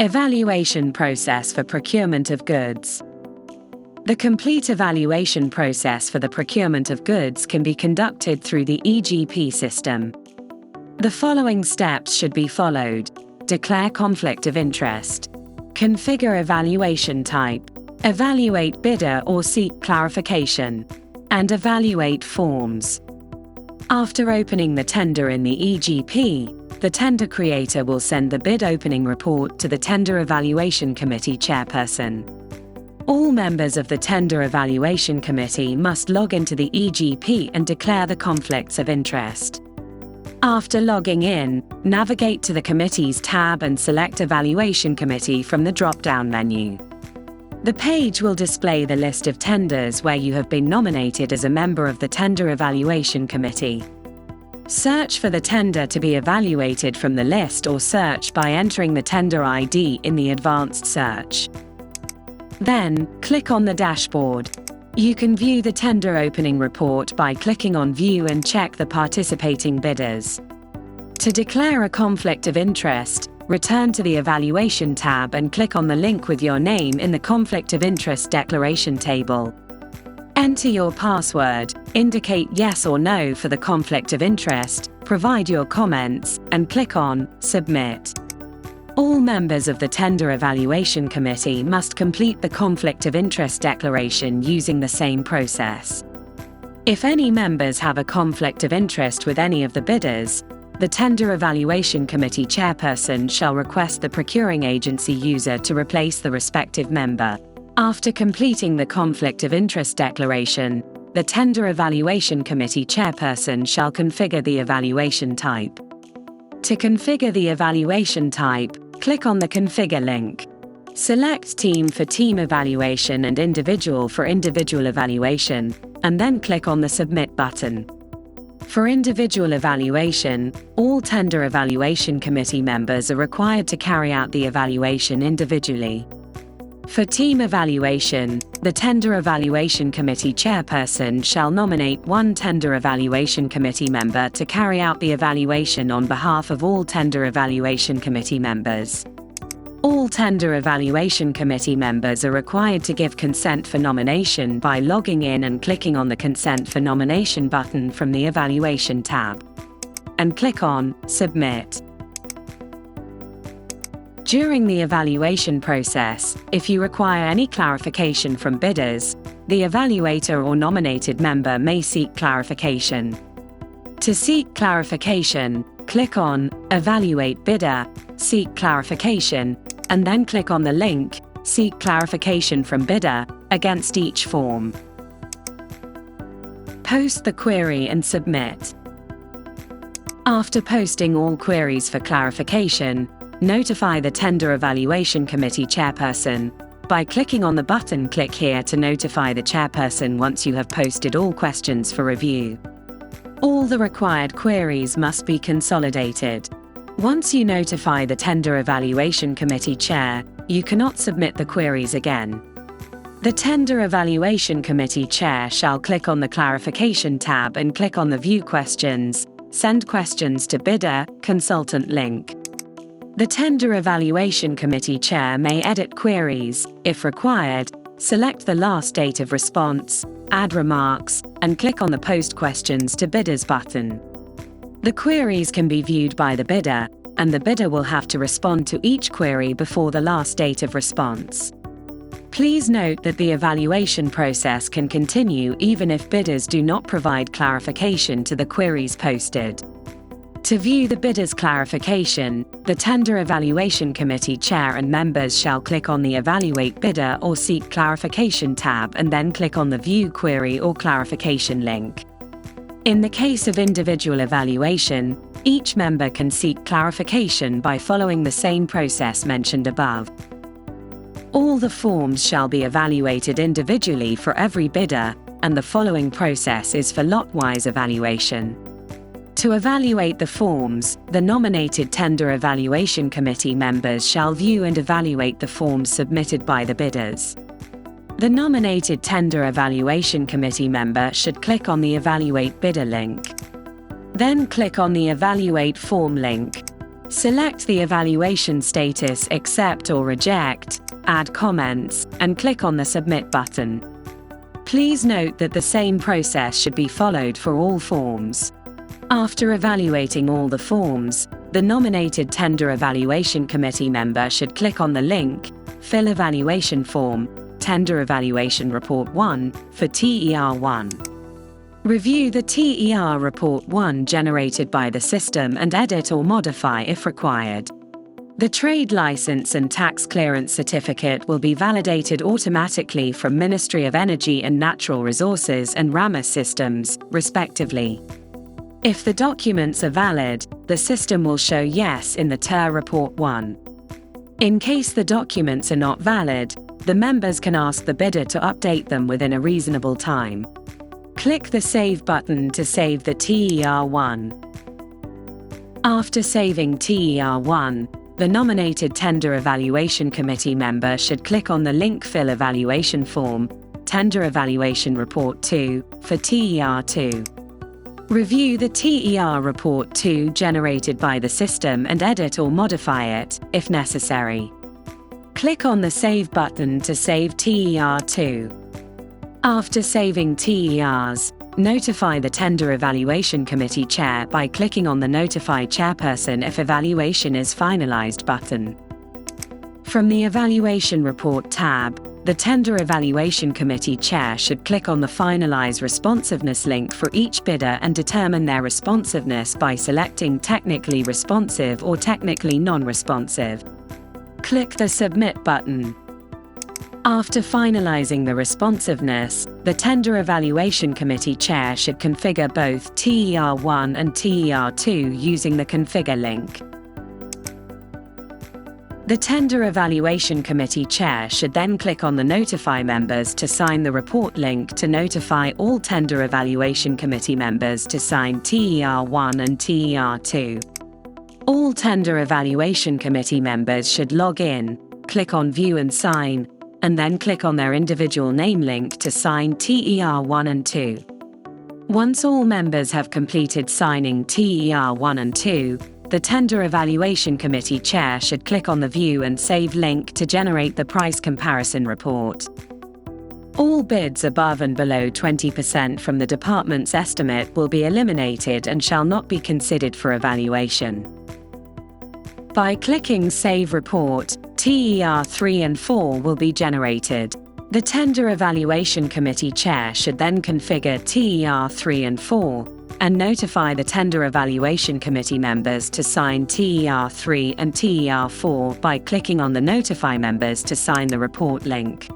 Evaluation process for procurement of goods. The complete evaluation process for the procurement of goods can be conducted through the eGP system. The following steps should be followed: declare conflict of interest, configure evaluation type, evaluate bidder or seek clarification, and evaluate forms. After opening the tender in the eGP, the tender creator will send the bid opening report to the Tender Evaluation Committee chairperson. All members of the Tender Evaluation Committee must log into the eGP and declare the conflicts of interest. After logging in, navigate to the Committees tab and select Evaluation Committee from the drop-down menu. The page will display the list of tenders where you have been nominated as a member of the Tender Evaluation Committee. Search for the tender to be evaluated from the list or search by entering the tender ID in the advanced search. Then, click on the dashboard. You can view the tender opening report by clicking on View and check the participating bidders. To declare a conflict of interest, return to the Evaluation tab and click on the link with your name in the Conflict of Interest Declaration table. Enter your password, indicate yes or no for the conflict of interest, provide your comments, and click on Submit. All members of the Tender Evaluation Committee must complete the Conflict of Interest Declaration using the same process. If any members have a conflict of interest with any of the bidders, the Tender Evaluation Committee chairperson shall request the procuring agency user to replace the respective member. After completing the Conflict of Interest Declaration, the Tender Evaluation Committee chairperson shall configure the evaluation type. To configure the evaluation type, click on the Configure link. Select Team for Team Evaluation and Individual for Individual Evaluation, and then click on the Submit button. For individual evaluation, all Tender Evaluation Committee members are required to carry out the evaluation individually. For team evaluation, the Tender Evaluation Committee chairperson shall nominate one Tender Evaluation Committee member to carry out the evaluation on behalf of all Tender Evaluation Committee members. All Tender Evaluation Committee members are required to give consent for nomination by logging in and clicking on the Consent for Nomination button from the Evaluation tab. And click on Submit. During the evaluation process, if you require any clarification from bidders, the evaluator or nominated member may seek clarification. To seek clarification, click on Evaluate Bidder, Seek Clarification, and then click on the link Seek Clarification from Bidder against each form. Post the query and submit. After posting all queries for clarification, notify the Tender Evaluation Committee chairperson by clicking on the button Click here to notify the chairperson once you have posted all questions for review. All the required queries must be consolidated. Once you notify the Tender Evaluation Committee chair, you cannot submit the queries again. The Tender Evaluation Committee chair shall click on the Clarification tab and click on the View Questions, Send Questions to Bidder, Consultant link. The Tender Evaluation Committee chair may edit queries, if required, select the last date of response, add remarks, and click on the Post Questions to Bidders button. The queries can be viewed by the bidder, and the bidder will have to respond to each query before the last date of response. Please note that the evaluation process can continue even if bidders do not provide clarification to the queries posted. To view the bidder's clarification, the Tender Evaluation Committee chair and members shall click on the Evaluate Bidder or Seek Clarification tab and then click on the View Query or Clarification link. In the case of individual evaluation, each member can seek clarification by following the same process mentioned above. All the forms shall be evaluated individually for every bidder, and the following process is for lot-wise evaluation. To evaluate the forms, the nominated Tender Evaluation Committee members shall view and evaluate the forms submitted by the bidders. The nominated Tender Evaluation Committee member should click on the Evaluate Bidder link. Then click on the Evaluate Form link. Select the evaluation status accept or reject, add comments, and click on the Submit button. Please note that the same process should be followed for all forms. After evaluating all the forms, the nominated Tender Evaluation Committee member should click on the link, Fill Evaluation Form, Tender Evaluation Report 1, for TER 1. Review the TER Report 1 generated by the system and edit or modify if required. The trade license and tax clearance certificate will be validated automatically from Ministry of Energy and Natural Resources and RAMA systems, respectively. If the documents are valid, the system will show yes in the TER Report 1. In case the documents are not valid, the members can ask the bidder to update them within a reasonable time. Click the Save button to save the TER 1. After saving TER 1, the nominated Tender Evaluation Committee member should click on the link Fill Evaluation Form, Tender Evaluation Report 2, for TER 2. Review the TER Report 2 generated by the system and edit or modify it, if necessary. Click on the Save button to save TER 2. After saving TERs, notify the Tender Evaluation Committee Chair by clicking on the Notify Chairperson if Evaluation is Finalized button. From the Evaluation Report tab, the Tender Evaluation Committee Chair should click on the Finalize Responsiveness link for each bidder and determine their responsiveness by selecting Technically Responsive or Technically Non-Responsive. Click the Submit button. After finalizing the responsiveness, the Tender Evaluation Committee Chair should configure both TER 1 and TER 2 using the Configure link. The Tender Evaluation Committee Chair should then click on the Notify Members to sign the report link to notify all Tender Evaluation Committee members to sign TER 1 and TER 2. All Tender Evaluation Committee members should log in, click on View and Sign, and then click on their individual name link to sign TER 1 and 2. Once all members have completed signing TER 1 and 2, the Tender Evaluation Committee Chair should click on the View and Save link to generate the price comparison report. All bids above and below 20% from the department's estimate will be eliminated and shall not be considered for evaluation. By clicking Save Report, TER 3 and 4 will be generated. The Tender Evaluation Committee Chair should then configure TER 3 and 4, and notify the Tender Evaluation Committee members to sign TER 3 and TER 4 by clicking on the Notify Members to sign the report link.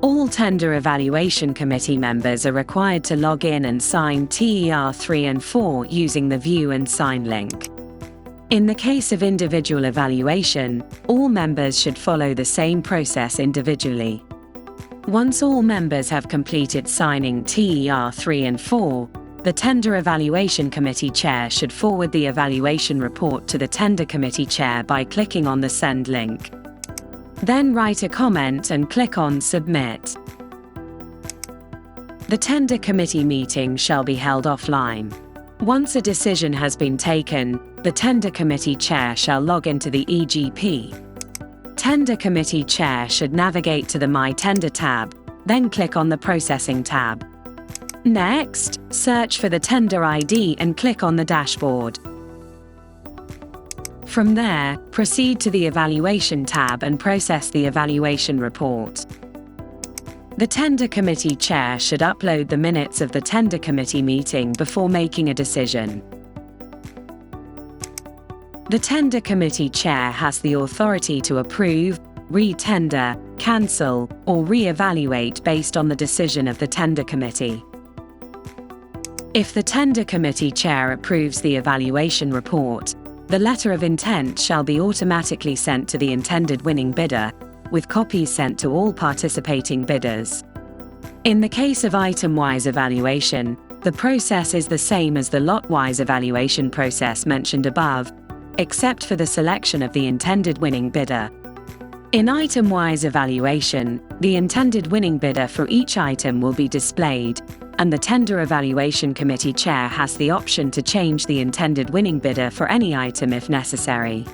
All Tender Evaluation Committee members are required to log in and sign TER 3 and 4 using the View and Sign link. In the case of individual evaluation, all members should follow the same process individually. Once all members have completed signing TER 3 and 4, the Tender Evaluation Committee Chair should forward the evaluation report to the Tender Committee Chair by clicking on the Send link. Then write a comment and click on Submit. The Tender Committee meeting shall be held offline. Once a decision has been taken, the Tender Committee Chair shall log into the eGP. Tender Committee Chair should navigate to the My Tender tab, then click on the Processing tab. Next, search for the Tender ID and click on the dashboard. From there, proceed to the Evaluation tab and process the evaluation report. The Tender Committee Chair should upload the minutes of the Tender Committee meeting before making a decision. The Tender Committee Chair has the authority to approve, re-tender, cancel, or re-evaluate based on the decision of the Tender Committee. If the Tender Committee Chair approves the evaluation report, the letter of intent shall be automatically sent to the intended winning bidder, with copies sent to all participating bidders. In the case of item-wise evaluation, the process is the same as the lot-wise evaluation process mentioned above, except for the selection of the intended winning bidder. In item-wise evaluation, the intended winning bidder for each item will be displayed, and the Tender Evaluation Committee chair has the option to change the intended winning bidder for any item if necessary.